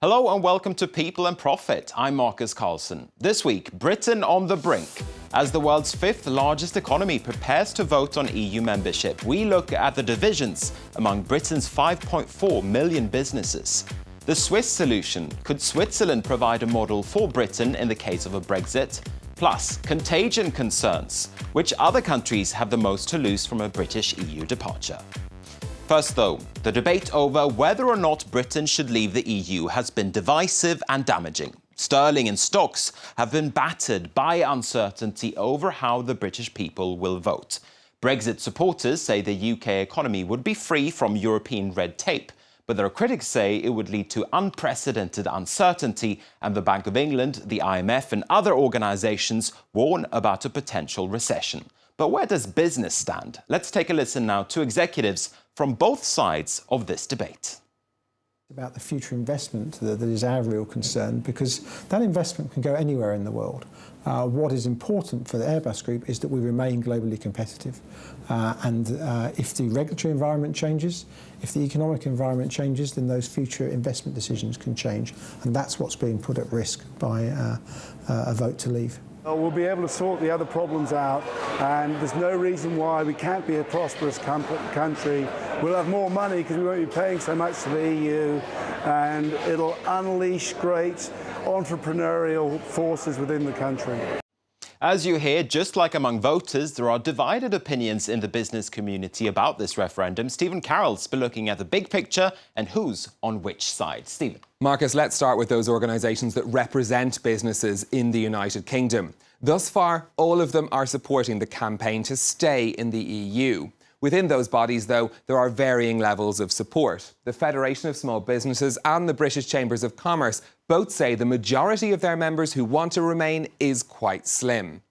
Hello and welcome to People and Profit. I'm Marcus Carlson. This week, Britain on the brink. As the world's fifth largest economy prepares to vote on EU membership, we look at the divisions among Britain's 5.4 million businesses. The Swiss solution: could Switzerland provide a model for Britain in the case of a Brexit? Plus, contagion concerns. Which other countries have the most to lose from a British EU departure? First, though, the debate over whether or not Britain should leave the EU has been divisive and damaging. Sterling and stocks have been battered by uncertainty over how the British people will vote. Brexit supporters say the UK economy would be free from European red tape, but their critics say it would lead to unprecedented uncertainty, and the Bank of England, the IMF and other organisations warn about a potential recession. But where does business stand? Let's take a listen now to executives from both sides of this debate. About the future investment that is our real concern, because that investment can go anywhere in the world. What is important for the Airbus Group is that we remain globally competitive. If the regulatory environment changes, if the economic environment changes, then those future investment decisions can change. And that's what's being put at risk by a vote to leave. We'll be able to sort the other problems out, and there's no reason why we can't be a prosperous country. We'll have more money because we won't be paying so much to the EU, and it'll unleash great entrepreneurial forces within the country. As you hear, just like among voters, there are divided opinions in the business community about this referendum. Stephen Carroll's been looking at the big picture and who's on which side. Stephen. Marcus, let's start with those organisations that represent businesses in the United Kingdom. Thus far, all of them are supporting the campaign to stay in the EU. Within those bodies, though, there are varying levels of support. The Federation of Small Businesses and the British Chambers of Commerce both say the majority of their members who want to remain is quite slim.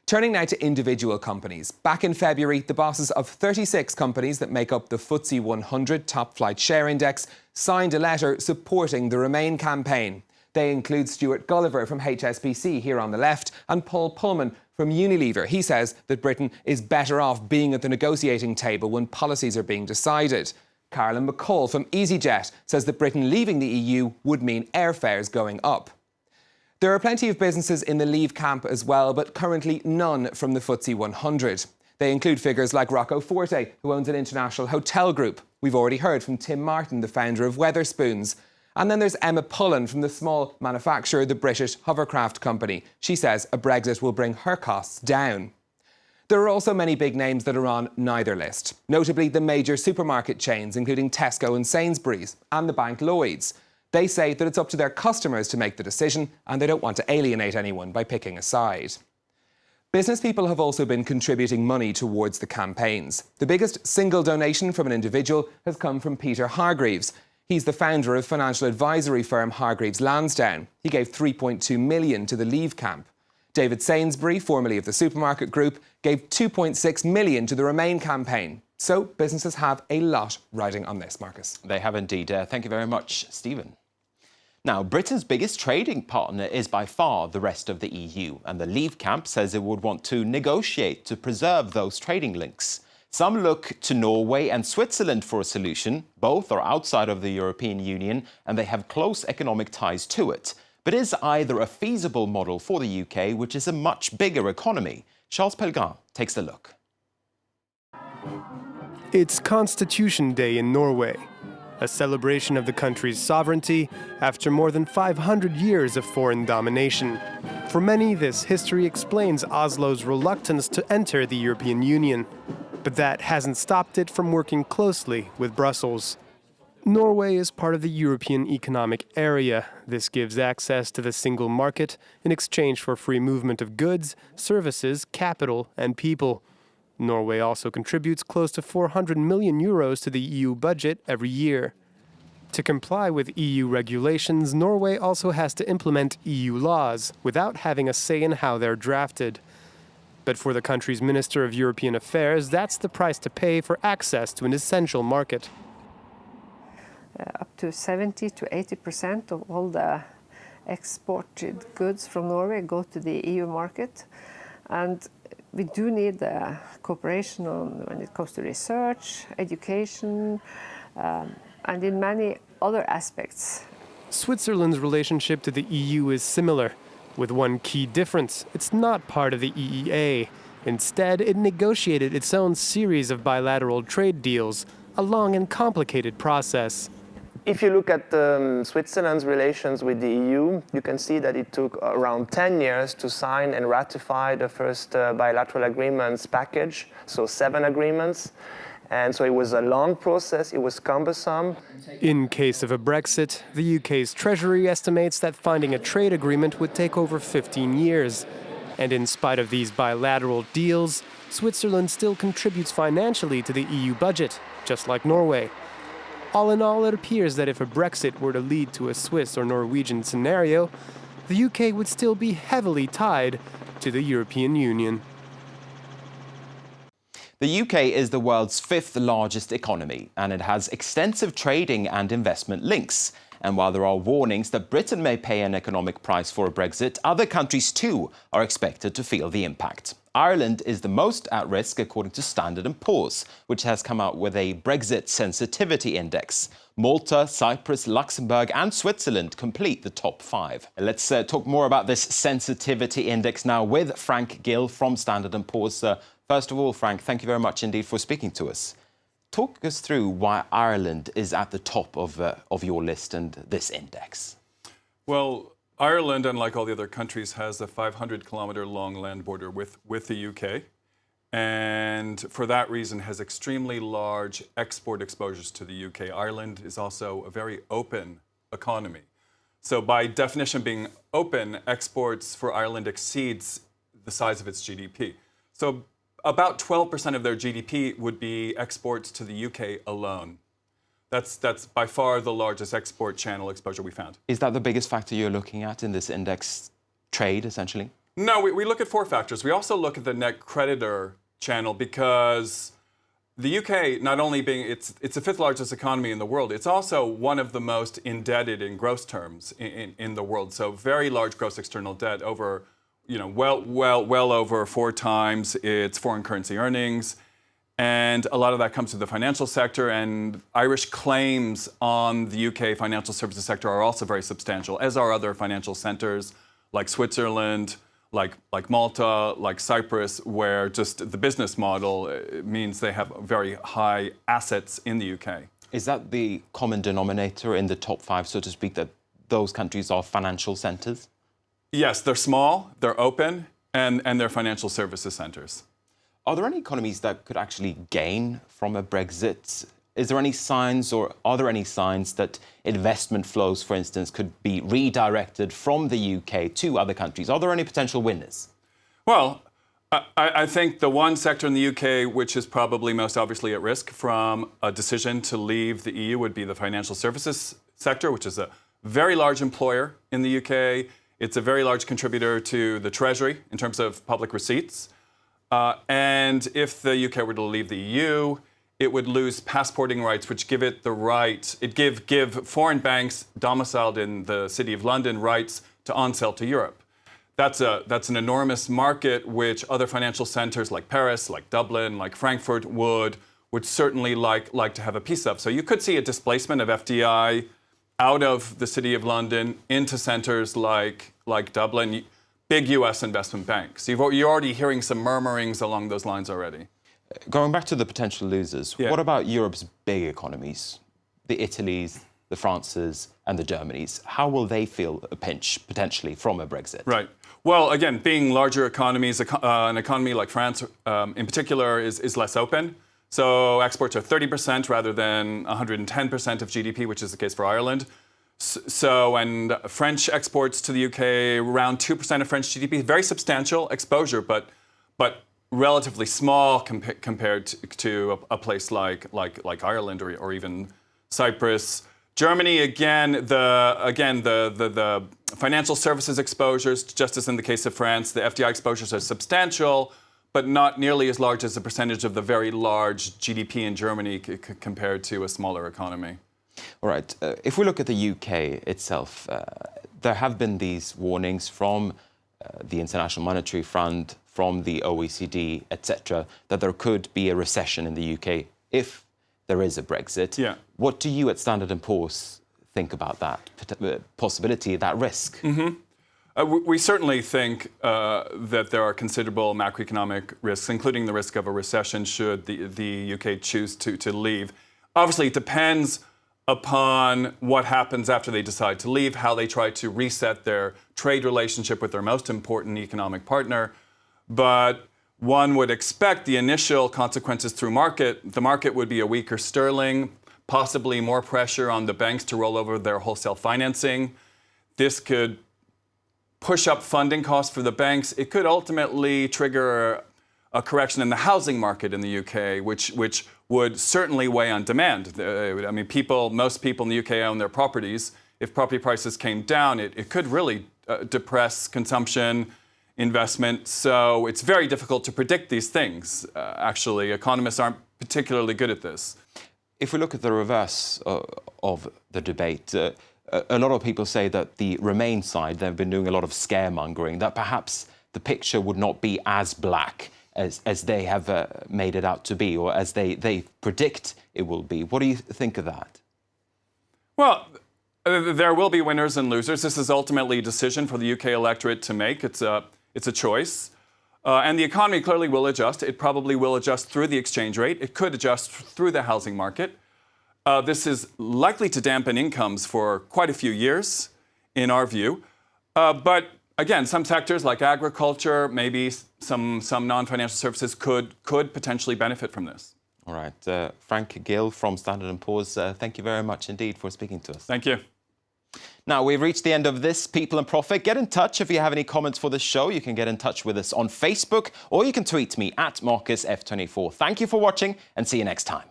Turning now to individual companies. Back in February, the bosses of 36 companies that make up the FTSE 100 Top Flight Share Index signed a letter supporting the Remain campaign. They include Stuart Gulliver from HSBC here on the left and Paul Pullman from Unilever. He says that Britain is better off being at the negotiating table when policies are being decided. Carolyn McCall from EasyJet says that Britain leaving the EU would mean airfares going up. There are plenty of businesses in the Leave camp as well, but currently none from the FTSE 100. They include figures like Rocco Forte, who owns an international hotel group. We've already heard from Tim Martin, the founder of Wetherspoons. And then there's Emma Pullen from the small manufacturer, the British Hovercraft Company. She says a Brexit will bring her costs down. There are also many big names that are on neither list, notably the major supermarket chains, including Tesco and Sainsbury's, and the bank Lloyds. They say that it's up to their customers to make the decision, and they don't want to alienate anyone by picking a side. Business people have also been contributing money towards the campaigns. The biggest single donation from an individual has come from Peter Hargreaves. He's the founder of financial advisory firm Hargreaves Lansdown. He gave £3.2 million to the Leave camp. David Sainsbury, formerly of the supermarket group, gave £2.6 million to the Remain campaign. So businesses have a lot riding on this, Marcus. They have indeed. Thank you very much, Stephen. Now, Britain's biggest trading partner is by far the rest of the EU, and the Leave camp says it would want to negotiate to preserve those trading links. Some look to Norway and Switzerland for a solution. Both are outside of the European Union and they have close economic ties to it. But is either a feasible model for the UK, which is a much bigger economy? Charles Pellegrin takes a look. It's Constitution Day in Norway, a celebration of the country's sovereignty after more than 500 years of foreign domination. For many, this history explains Oslo's reluctance to enter the European Union. But that hasn't stopped it from working closely with Brussels. Norway is part of the European Economic Area. This gives access to the single market in exchange for free movement of goods, services, capital, and people. Norway also contributes close to 400 million euros to the EU budget every year. To comply with EU regulations, Norway also has to implement EU laws without having a say in how they're drafted. But for the country's Minister of European Affairs, that's the price to pay for access to an essential market. Up to 70 to 80% of all the exported goods from Norway go to the EU market. And we do need cooperation when it comes to research, education, and in many other aspects. Switzerland's relationship to the EU is similar, with one key difference: it's not part of the EEA. Instead, it negotiated its own series of bilateral trade deals, a long and complicated process. If you look at Switzerland's relations with the EU, you can see that it took around 10 years to sign and ratify the first bilateral agreements package, so 7 agreements. And so it was a long process, it was cumbersome. In case of a Brexit, the UK's Treasury estimates that finding a trade agreement would take over 15 years. And in spite of these bilateral deals, Switzerland still contributes financially to the EU budget, just like Norway. All in all, it appears that if a Brexit were to lead to a Swiss or Norwegian scenario, the UK would still be heavily tied to the European Union. The UK is the world's 5th largest economy, and it has extensive trading and investment links. And while there are warnings that Britain may pay an economic price for a Brexit, other countries too are expected to feel the impact. Ireland is the most at risk, according to Standard & Poor's, which has come out with a Brexit sensitivity index. Malta, Cyprus, Luxembourg and Switzerland complete the top 5. Let's talk more about this sensitivity index now with Frank Gill from Standard & Poor's. First of all, Frank, thank you very much indeed for speaking to us. Talk us through why Ireland is at the top of your list and this index. Well, Ireland, unlike all the other countries, has a 500-kilometre-long land border with the UK, and for that reason has extremely large export exposures to the UK. Ireland is also a very open economy. So by definition, being open, exports for Ireland exceeds the size of its GDP. So about 12% of their GDP would be exports to the UK alone. That's by far the largest export channel exposure we found. Is that the biggest factor you're looking at in this index trade, essentially? No, we look at 4 factors. We also look at the net creditor channel because the UK, not only being it's the 5th largest economy in the world, it's also one of the most indebted in gross terms in the world. So very large gross external debt, over well over 4 times its foreign currency earnings. And a lot of that comes to the financial sector, and Irish claims on the UK financial services sector are also very substantial, as are other financial centres like Switzerland, like Malta, like Cyprus, where just the business model means they have very high assets in the UK. Is that the common denominator in the top 5, so to speak, that those countries are financial centres? Yes, they're small, they're open, and they're financial services centres. Are there any economies that could actually gain from a Brexit? Is there any signs, or are there any signs that investment flows, for instance, could be redirected from the UK to other countries? Are there any potential winners? Well, I think the one sector in the UK which is probably most obviously at risk from a decision to leave the EU would be the financial services sector, which is a very large employer in the UK. It's a very large contributor to the Treasury in terms of public receipts. And if the UK were to leave the EU, it would lose passporting rights, which give it the right, give foreign banks domiciled in the City of London rights to on-sell to Europe. That's an enormous market which other financial centres like Paris, like Dublin, like Frankfurt would certainly like to have a piece of. So you could see a displacement of FDI out of the City of London into centres like Dublin. Big US investment banks. You're already hearing some murmurings along those lines already. Going back to the potential losers, what about Europe's big economies? The Italys, the Frances and the Germanys. How will they feel a pinch, potentially, from a Brexit? Right. Well, again, being larger economies, an economy like France in particular is less open. So exports are 30% rather than 110% of GDP, which is the case for Ireland. So, and French exports to the UK, around 2% of French GDP, very substantial exposure, but relatively small compared to a place like Ireland or even Cyprus. Germany, again, the financial services exposures, just as in the case of France, the FDI exposures are substantial, but not nearly as large as the percentage of the very large GDP in Germany compared to a smaller economy. All right. If we look at the UK itself, there have been these warnings from the International Monetary Fund, from the OECD, etc., that there could be a recession in the UK if there is a Brexit. Yeah. What do you at Standard & Poor's think about that possibility, that risk? We certainly think that there are considerable macroeconomic risks, including the risk of a recession should the UK choose to leave. Obviously, it depends upon what happens after they decide to leave, how they try to reset their trade relationship with their most important economic partner. But one would expect the initial consequences through the market would be a weaker sterling, possibly more pressure on the banks to roll over their wholesale financing. This could push up funding costs for the banks. It could ultimately trigger a correction in the housing market in the UK, which would certainly weigh on demand. I mean, most people in the UK own their properties. If property prices came down, it could really depress consumption, investment. So it's very difficult to predict these things. Actually, economists aren't particularly good at this. If we look at the reverse of the debate, a lot of people say that the Remain side, they've been doing a lot of scaremongering, that perhaps the picture would not be as black as they have made it out to be, or as they predict it will be. What do you think of that? Well, there will be winners and losers. This is ultimately a decision for the UK electorate to make. It's a choice. And the economy clearly will adjust. It probably will adjust through the exchange rate. It could adjust through the housing market. This is likely to dampen incomes for quite a few years, in our view. But again, some sectors like agriculture, maybe some non-financial services could potentially benefit from this. All right. Frank Gill from Standard & Poor's, thank you very much indeed for speaking to us. Thank you. Now, we've reached the end of this People and Profit. Get in touch if you have any comments for the show. You can get in touch with us on Facebook, or you can tweet me at MarcusF24. Thank you for watching, and see you next time.